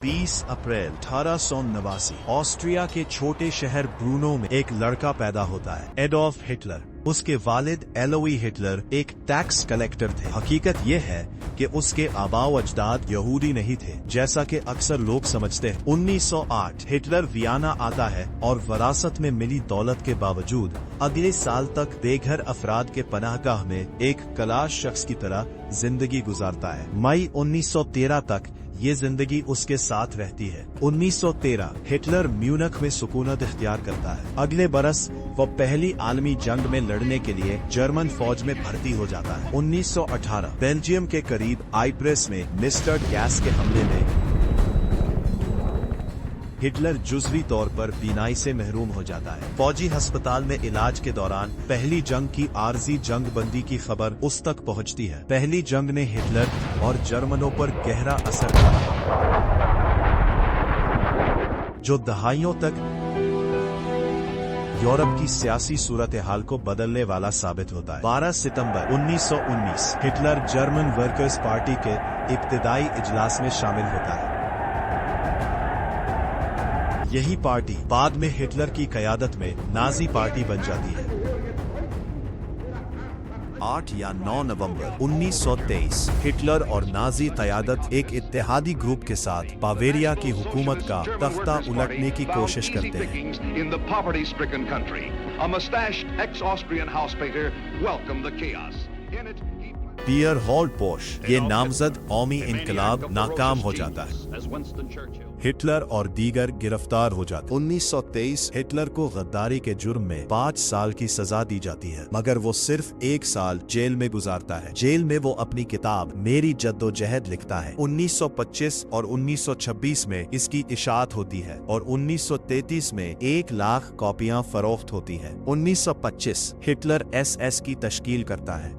20 अप्रैल 1889 Austria के छोटे शहर ब्रूनो में एक लड़का पैदा होता है, एडोल्फ हिटलर। उसके वालिद एलोई हिटलर एक टैक्स कलेक्टर थे। हकीकत यह है कि उसके आबाओ अजदाद यहूदी नहीं थे, जैसा कि अक्सर लोग समझते हैं। 1908 हिटलर वियना आता है और विरासत में मिली दौलत के बावजूद अगले साल तक बेघर अफराद के पनाहगाह में एक कलाश शख्स की तरह जिंदगी गुजारता है। मई 1913 तक ये जिंदगी उसके साथ रहती है। 1913 हिटलर म्यूनिख में सुकूनत इख्तियार करता है। अगले बरस वो पहली आलमी जंग में लड़ने के लिए जर्मन फौज में भर्ती हो जाता है। 1918 बेल्जियम के करीब आइप्रेस में मिस्टर गैस के हमले में हिटलर जुज़वी तौर पर बीनाई से महरूम हो जाता है। फौजी अस्पताल में इलाज के दौरान पहली जंग की आर्जी जंग बंदी की खबर उस तक पहुंचती है। पहली जंग ने हिटलर और जर्मनों पर गहरा असर डाला, जो दहाइयों तक यूरोप की सियासी सूरत हाल को बदलने वाला साबित होता है। 12 सितंबर 1919 हिटलर जर्मन वर्कर्स पार्टी के इब्तिदाई इजलास में शामिल होता है। यही पार्टी बाद में हिटलर की क़यादत में नाजी पार्टी बन जाती है। 8 या 9 नवंबर 1923 हिटलर और नाजी क़यादत एक इत्तेहादी ग्रुप के साथ बावेरिया की हुकूमत का तख्ता उलटने की कोशिश करते हैं। पियर हॉल्टबोश ये नामजद कौमी इनकलाब नाकाम हो जाता है। हिटलर और दीगर गिरफ्तार हो जाते। 1923 हिटलर को गद्दारी के जुर्म में 5 साल की सजा दी जाती है, मगर वो सिर्फ 1 साल जेल में गुजारता है। जेल में वो अपनी किताब मेरी जद्दोजहद लिखता है। 1925 और 1926 में इसकी इशाअत होती है और 1933 में 1 लाख कॉपियां फरोख्त होती है। 1925 हिटलर SS की तश्कील करता है।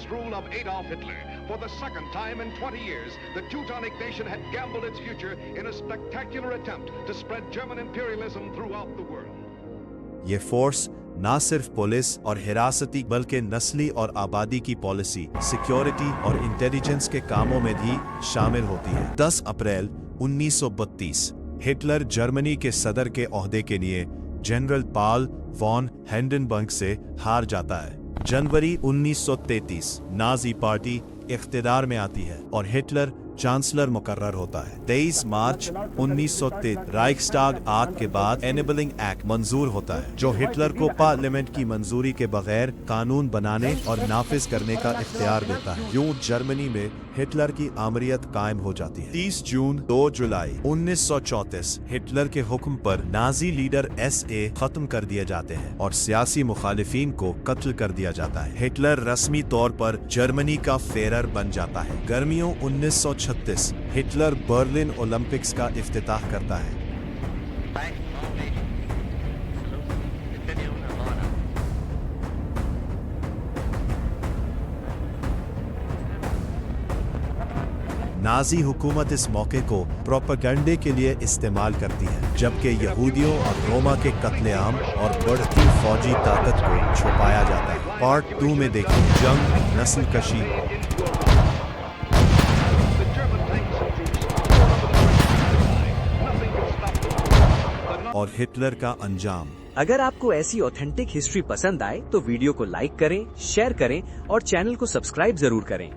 Rule of Adolf Hitler. For the second time in 20 years, the Teutonic nation had gambled its future in a spectacular attempt to spread German imperialism throughout the world. ये फोर्स न सिर्फ police और हिरासती बल्कि नस्ली और आबादी की पॉलिसी, सिक्योरिटी और इंटेलिजेंस के कामों में भी शामिल होती है। 10 अप्रैल 1932 हिटलर जर्मनी के सदर के ओहदे के लिए जनरल पाल वॉन हिंडनबर्ग से हार जाता है। जनवरी 1933 नाजी पार्टी इख्तिदार में आती है और हिटलर चांसलर मुकर्रर होता है। 23 मार्च 1933 राइक्सटाग आग के बाद एनेबलिंग एक्ट मंजूर होता है, जो हिटलर को पार्लियामेंट की मंजूरी के बगैर कानून बनाने और नाफिज करने का इख्तियार देता है। यूं जर्मनी में हिटलर की आमरीत कायम हो जाती है। 30 जून 2 जुलाई 1934 हिटलर के हुक्म पर नाजी लीडर SA खत्म कर दिए जाते हैं और सियासी मुखालिफिन को कत्ल कर दिया जाता है। हिटलर रस्मी तौर पर जर्मनी का फेरर बन जाता है। गर्मियों 1936 हिटलर बर्लिन ओलंपिक्स का इफ्तिताह करता है। नाजी हुकूमत इस मौके को प्रोपेगेंडे के लिए इस्तेमाल करती है, जबकि यहूदियों और रोमा के कत्लेआम और बढ़ती फौजी ताकत को छुपाया जाता है। पार्ट 2 में देखिए जंग, नस्ल कशी और हिटलर का अंजाम। अगर आपको ऐसी ऑथेंटिक हिस्ट्री पसंद आए तो वीडियो को लाइक करें, शेयर करें और चैनल को सब्सक्राइब जरूर करें।